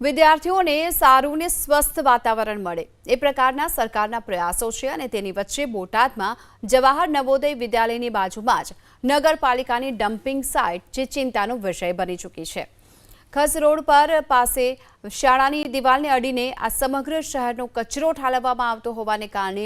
વિદ્યાર્થીઓને સારું ને સ્વસ્થ વાતાવરણ મળે એ પ્રકારના સરકારના પ્રયાસો છે અને તેની વચ્ચે બોટાદમાં જવાહર નવોદય વિદ્યાલયની બાજુમાં જ નગરપાલિકાની ડમ્પિંગ સાઇટ જે ચિંતાનો વિષય બની ચૂકી છે। ખસ રોડ પર પાસે શાળાની દિવાલને અડીને આ સમગ્ર શહેરનો કચરો ઠાલવવામાં આવતો હોવાને કારણે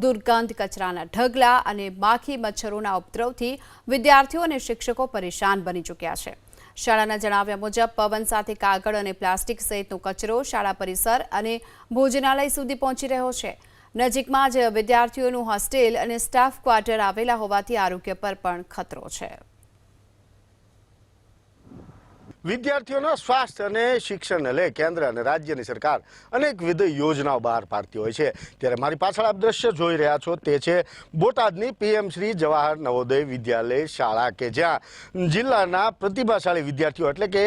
દુર્ગંધ, કચરાના ઢગલા અને માખી મચ્છરોના ઉપદ્રવથી વિદ્યાર્થીઓ અને શિક્ષકો પરેશાન બની ચૂક્યા છે। શાળાના જણાવ્યા મુજબ પવન સાથે કાગળ અને પ્લાસ્ટિક સહિતનો કચરો શાળા પરિસર અને ભોજનાલય સુધી પહોંચી રહ્યો છે। નજીકમાં જ વિદ્યાર્થીઓનું હોસ્ટેલ અને સ્ટાફ ક્વાર્ટર આવેલા હોવાથી આરોગ્ય પર પણ ખતરો છે। વિદ્યાર્થીઓના સ્વાસ્થ્ય અને શિક્ષણને લઈ કેન્દ્ર અને રાજ્યની સરકાર અનેકવિધ યોજનાઓ બહાર પાડતી હોય છે। ત્યારે મારી પાછળ આપ દ્રશ્ય જોઈ રહ્યા છો તે છે બોટાદની પીએમ શ્રી જવાહર નવોદય વિદ્યાલય શાળા કે જ્યાં જિલ્લાના પ્રતિભાશાળી વિદ્યાર્થીઓ એટલે કે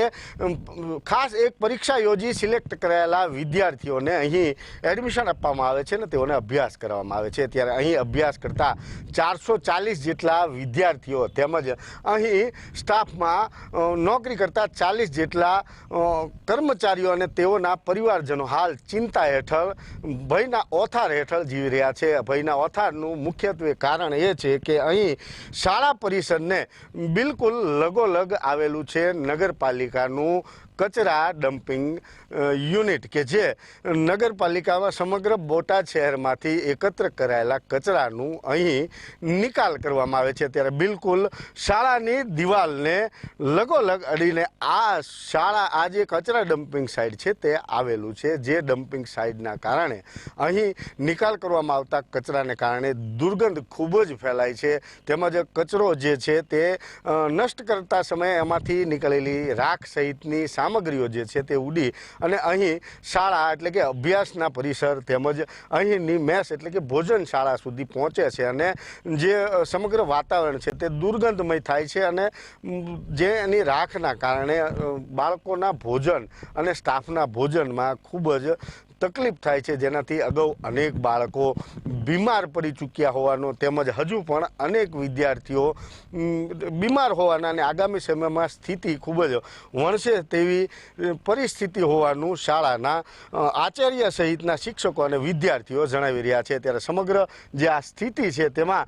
ખાસ એક પરીક્ષા યોજી સિલેક્ટ કરાયેલા વિદ્યાર્થીઓને અહીં એડમિશન આપવામાં આવે છે અને તેઓને અભ્યાસ કરવામાં આવે છે। ત્યારે અહીં અભ્યાસ કરતા 440 જેટલા વિદ્યાર્થીઓ તેમજ અહીં સ્ટાફમાં નોકરી કરતા 40 જેટલા કર્મચારીઓ અને તેઓના પરિવારજનો હાલ ચિંતા હેઠળ ભયના ઓથાર હેઠળ જીવી રહ્યા છે। ભયના ઓથારનું મુખ્યત્વે કારણ એ છે કે અહીં શાળા પરિસરને બિલકુલ લગોલગ આવેલું છે નગરપાલિકાનું કચરા ડમ્પિંગ યુનિટ કે જે નગરપાલિકામાં સમગ્ર બોટાદ શહેરમાંથી એકત્ર કરાયેલા કચરાનું અહીં નિકાલ કરવામાં આવે છે। ત્યારે બિલકુલ શાળાની દિવાલને લગોલગ અડીને આ જે કચરા ડમ્પિંગ સાઇટ છે તે આવેલું છે। જે ડમ્પિંગ સાઇટના કારણે અહીં નિકાલ કરવામાં આવતા કચરાને કારણે દુર્ગંધ ખૂબ જ ફેલાય છે તેમજ કચરો જે છે તે નષ્ટ કરતા સમયે એમાંથી નીકળેલી રાખ સહિતની સામગ્રીઓ જે છે તે ઉડી અને અહીં શાળા એટલે કે અભ્યાસના પરિસર તેમજ અહીંની મેસ એટલે કે ભોજન શાળા સુધી પહોંચે છે અને જે સમગ્ર વાતાવરણ છે તે દુર્ગંધમય થાય છે અને જે એની રાખના કારણે બાળકોના ભોજન અને સ્ટાફના ભોજનમાં ખૂબ જ તકલીફ થાય છે, જેનાથી અગાઉ અનેક બાળકો બીમાર પડી ચૂક્યા હોવાનો તેમજ હજુ પણ અનેક વિદ્યાર્થીઓ બીમાર હોવાના અને આગામી સમયમાં સ્થિતિ ખૂબ જ વણસે તેવી પરિસ્થિતિ હોવાનું શાળાના આચાર્ય સહિતના શિક્ષકો અને વિદ્યાર્થીઓ જણાવી રહ્યા છે। ત્યારે સમગ્ર જે આ સ્થિતિ છે તેમાં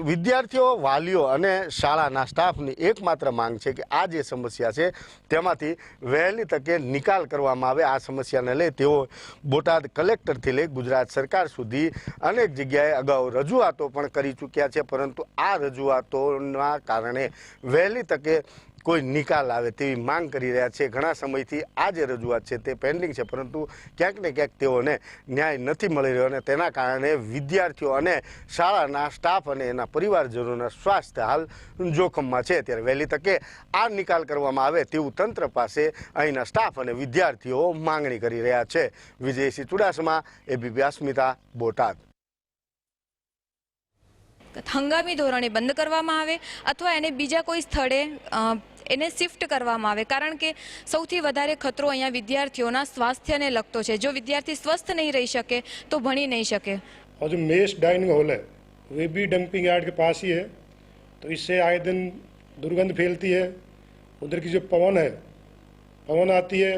વિદ્યાર્થીઓ, વાલીઓ અને શાળાના સ્ટાફની એકમાત્ર માંગ છે કે આ જે સમસ્યા છે તેમાંથી વહેલી તકે નિકાલ કરવામાં આવે। આ સમસ્યાને લઈ તેઓ બોટાદ કલેક્ટરથી લઈ ગુજરાત સરકાર સુધી અનેક જગ્યાએ અગાઉ રજૂઆતો પણ કરી ચૂક્યા છે, પરંતુ આ રજૂઆતોના કારણે વહેલી તકે કોઈ નિકાલ આવે તેવી માંગ કરી રહ્યા છે। ઘણા સમયથી આ જે રજૂઆત છે તે પેન્ડિંગ છે, પરંતુ ક્યાંક ને ક્યાંક તેઓને ન્યાય નથી મળી રહ્યો અને તેના કારણે વિદ્યાર્થીઓ અને શાળાના સ્ટાફ અને એના પરિવારજનોના સ્વાસ્થ્ય હાલ જોખમમાં છે। ત્યારે વહેલી તકે આ નિકાલ કરવામાં આવે તેવું તંત્ર પાસે અહીંના સ્ટાફ અને વિદ્યાર્થીઓ માંગણી કરી રહ્યા છે। વિજયસિંહ ચુડાસમા, એબીપી અસ્મિતા, બોટાદ। હંગામી ધોરણે બંધ કરવામાં આવે અથવા એને બીજા કોઈ સ્થળે એને શિફ્ટ કરવામાં આવે, કારણ કે સૌથી વધારે ખતરો અહીંયા વિદ્યાર્થીઓના સ્વાસ્થ્યને લગતો છે। જો વિદ્યાર્થી સ્વસ્થ નહીં રહી શકે તો भणी नहीं सके। और जो मेस डाइनिंग हॉल है वे भी डंपिंग यार्ड के पास ही है, तो इससे आए दिन दुर्गंध फैलती है। उधर की जो पवन आती है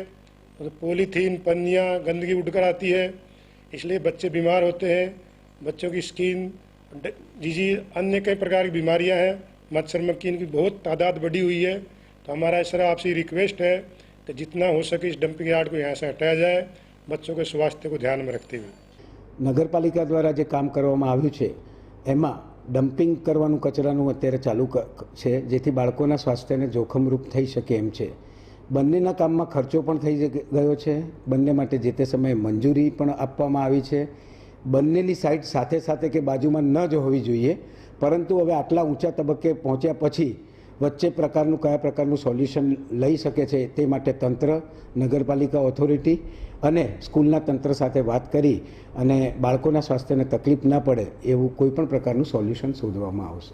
तो पॉलीथीन, पन्नियाँ, गंदगी उड़कर आती है, इसलिए बच्चे बीमार होते हैं। बच्चों की स्किन, अन्य कई प्रकार की बीमारियां हैं। मच्छर मक्खी की बहुत तादाद बढ़ी हुई है। तो हमारा इस तरह आपसे रिक्वेस्ट है कि जितना हो सके इस डंपिंग यार्ड को यहाँ से हटाया जाए, बच्चों के स्वास्थ्य को ध्यान में रखते हुए। નગરપાલિકા દ્વારા જે કામ કરવામાં આવ્યું છે એમાં ડમ્પિંગ કરવાનું કચરાનું અત્યારે ચાલુ છે, જેથી બાળકોના સ્વાસ્થ્યને જોખમરૂપ થઈ શકે એમ છે। બંનેના કામમાં ખર્ચો પણ થઈ ગયો છે, બંને માટે જે તે સમયે મંજૂરી પણ આપવામાં આવી છે। બંનેની સાઇટ સાથે સાથે કે બાજુમાં ન જ હોવી જોઈએ, પરંતુ હવે આટલા ઊંચા તબક્કે પહોંચ્યા પછી વચ્ચે કયા પ્રકારનું સોલ્યુશન લઈ શકે છે તે માટે તંત્ર, નગરપાલિકા ઓથોરિટી અને સ્કૂલના તંત્ર સાથે વાત કરી અને બાળકોના સ્વાસ્થ્યને તકલીફ ન પડે એવું કોઈ પણ પ્રકારનું સોલ્યુશન શોધવામાં આવશે।